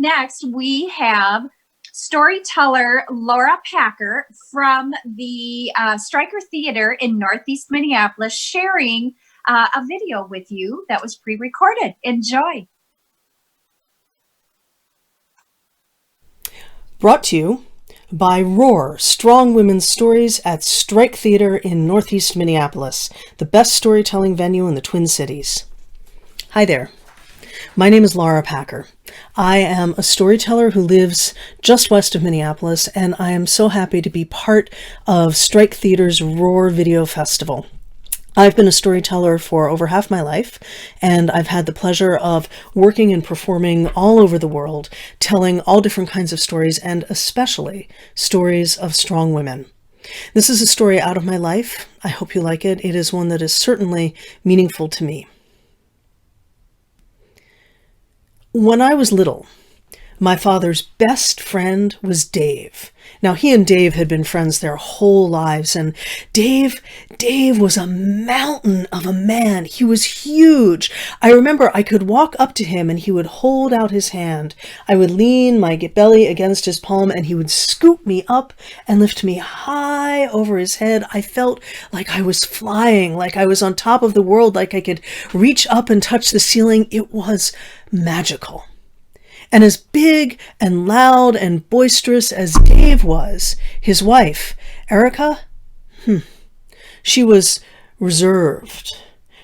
next we have storyteller Laura Packer from the Stryker Theater in Northeast Minneapolis sharing a video with you that was pre-recorded. Enjoy. Brought to you by Roar, Strong Women's Stories at Strike Theater in Northeast Minneapolis, the best storytelling venue in the Twin Cities. Hi there. My name is Laura Packer. I am a storyteller who lives just west of Minneapolis, and I am so happy to be part of Strike Theater's Roar Video Festival. I've been a storyteller for over half my life, and I've had the pleasure of working and performing all over the world, telling all different kinds of stories, and especially stories of strong women. This is a story out of my life. I hope you like it. It is one that is certainly meaningful to me. When I was little, my father's best friend was Dave. Now, he and Dave had been friends their whole lives, and Dave was a mountain of a man. He was huge. I remember I could walk up to him and he would hold out his hand. I would lean my belly against his palm and he would scoop me up and lift me high over his head. I felt like I was flying, like I was on top of the world, like I could reach up and touch the ceiling. It was magical. And as big and loud and boisterous as Dave was, his wife, Erica, she was reserved.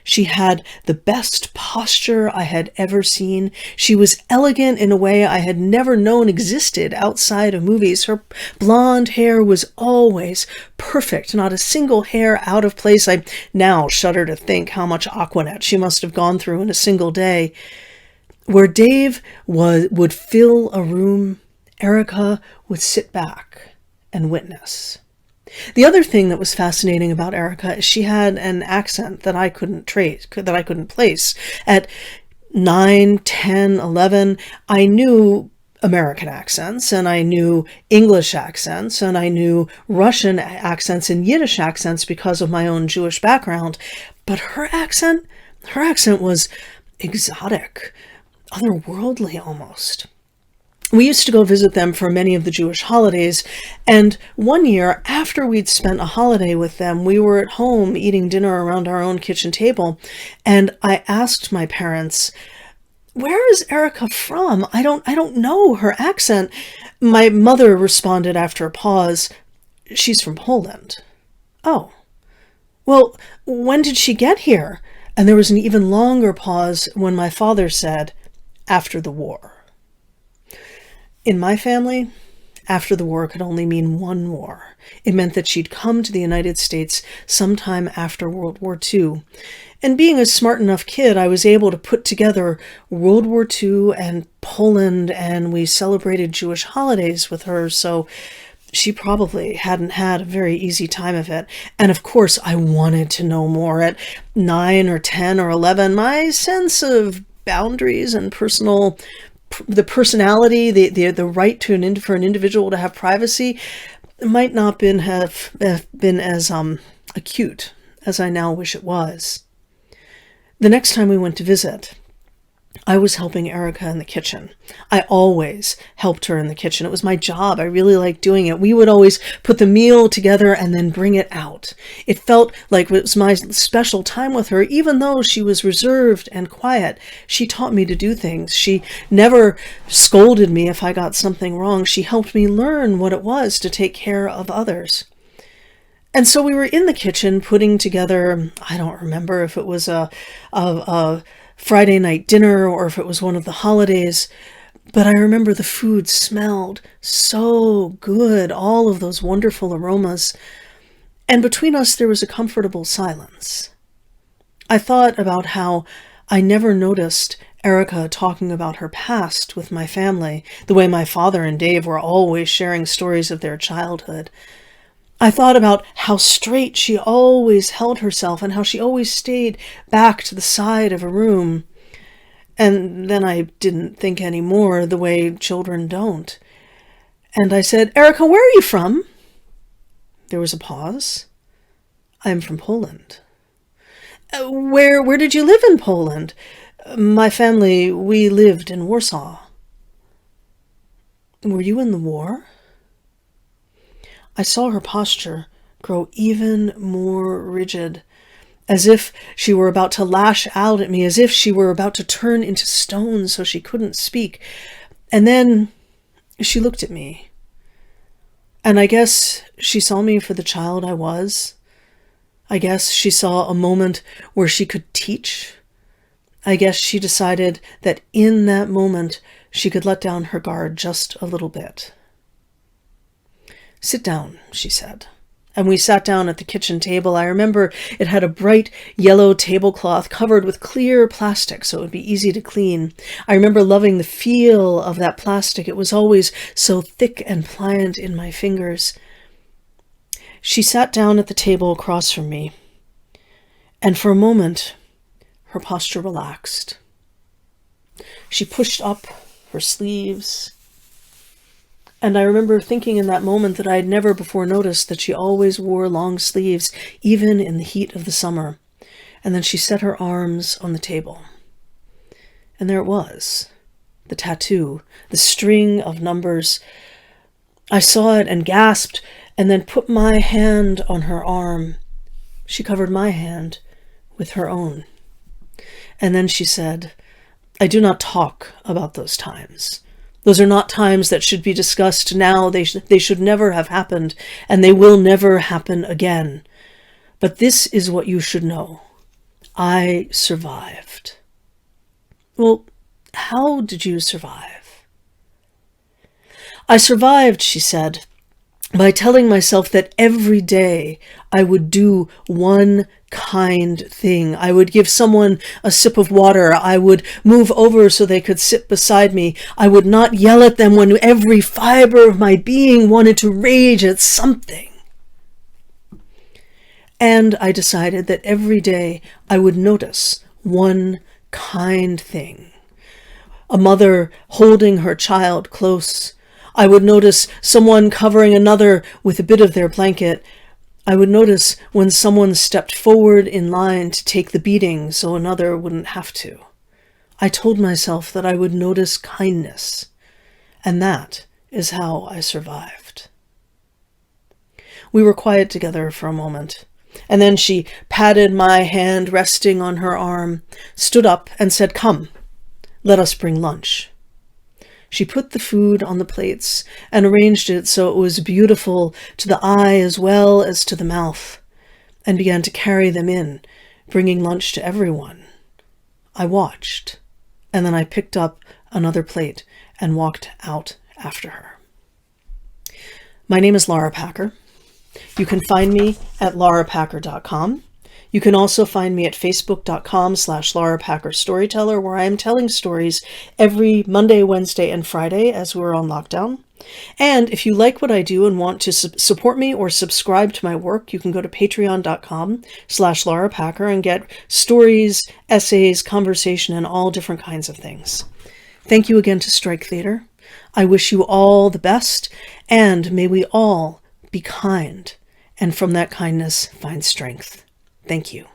She had the best posture I had ever seen. She was elegant in a way I had never known existed outside of movies. Her blonde hair was always perfect, not a single hair out of place. I now shudder to think how much Aquanet she must have gone through in a single day. Where Dave would fill a room, Erica would sit back and witness. The other thing that was fascinating about Erica is she had an accent that I couldn't place. At 9, 10, 11, I knew American accents, and I knew English accents, and I knew Russian accents and Yiddish accents because of my own Jewish background. But her accent was exotic, otherworldly almost. We used to go visit them for many of the Jewish holidays, and one year, after we'd spent a holiday with them, we were at home eating dinner around our own kitchen table, and I asked my parents, "Where is Erica from? I don't know her accent." My mother responded after a pause, "She's from Poland." "Oh, well, when did she get here?" And there was an even longer pause when my father said, "After the war." In my family, after the war could only mean one war. It meant that she'd come to the United States sometime after World War II. And being a smart enough kid, I was able to put together World War II and Poland, and we celebrated Jewish holidays with her, so she probably hadn't had a very easy time of it. And of course, I wanted to know more. At 9 or 10 or 11, my sense of boundaries and the personality, the right for an individual to have privacy might not have been as acute as I now wish it was. The next time we went to visit, I was helping Erica in the kitchen. I always helped her in the kitchen. It was my job. I really liked doing it. We would always put the meal together and then bring it out. It felt like it was my special time with her. Even though she was reserved and quiet, she taught me to do things. She never scolded me if I got something wrong. She helped me learn what it was to take care of others. And so we were in the kitchen putting together, I don't remember if it was a Friday night dinner or if it was one of the holidays, but I remember the food smelled so good, all of those wonderful aromas, and between us there was a comfortable silence. I thought about how I never noticed Erica talking about her past with my family, the way my father and Dave were always sharing stories of their childhood. I thought about how straight she always held herself and how she always stayed back to the side of a room. And then I didn't think any more, the way children don't. And I said, "Erica, where are you from?" There was a pause. "I am from Poland." Where did you live in Poland?" "My family, we lived in Warsaw." Were you in the war? I saw her posture grow even more rigid, as if she were about to lash out at me, as if she were about to turn into stone so she couldn't speak. And then she looked at me. And I guess she saw me for the child I was. I guess she saw a moment where she could teach. I guess she decided that in that moment she could let down her guard just a little bit. "Sit down," she said. And we sat down at the kitchen table. I remember it had a bright yellow tablecloth covered with clear plastic so it would be easy to clean. I remember loving the feel of that plastic. It was always so thick and pliant in my fingers. She sat down at the table across from me, and for a moment, her posture relaxed. She pushed up her sleeves, and I remember thinking in that moment that I had never before noticed that she always wore long sleeves, even in the heat of the summer. And then she set her arms on the table. And there it was, the tattoo, the string of numbers. I saw it and gasped, and then put my hand on her arm. She covered my hand with her own. And then she said, "I do not talk about those times. Those are not times that should be discussed now. They should never have happened, and they will never happen again. But this is what you should know. I survived." "Well, how did you survive?" "I survived," she said, "by telling myself that every day I would do one kind thing. I would give someone a sip of water. I would move over so they could sit beside me. I would not yell at them when every fiber of my being wanted to rage at something. And I decided that every day I would notice one kind thing. A mother holding her child close. I would notice someone covering another with a bit of their blanket. I would notice when someone stepped forward in line to take the beating so another wouldn't have to. I told myself that I would notice kindness, and that is how I survived." We were quiet together for a moment, and then she patted my hand resting on her arm, stood up and said, "Come, let us bring lunch." She put the food on the plates and arranged it so it was beautiful to the eye as well as to the mouth, and began to carry them in, bringing lunch to everyone. I watched, and then I picked up another plate and walked out after her. My name is Lara Packer. You can find me at larapacker.com. You can also find me at facebook.com/LaraPackerStoryteller, where I am telling stories every Monday, Wednesday, and Friday as we're on lockdown. And if you like what I do and want to support me or subscribe to my work, you can go to patreon.com/LaraPacker and get stories, essays, conversation, and all different kinds of things. Thank you again to Strike Theater. I wish you all the best, and may we all be kind, and from that kindness find strength. Thank you.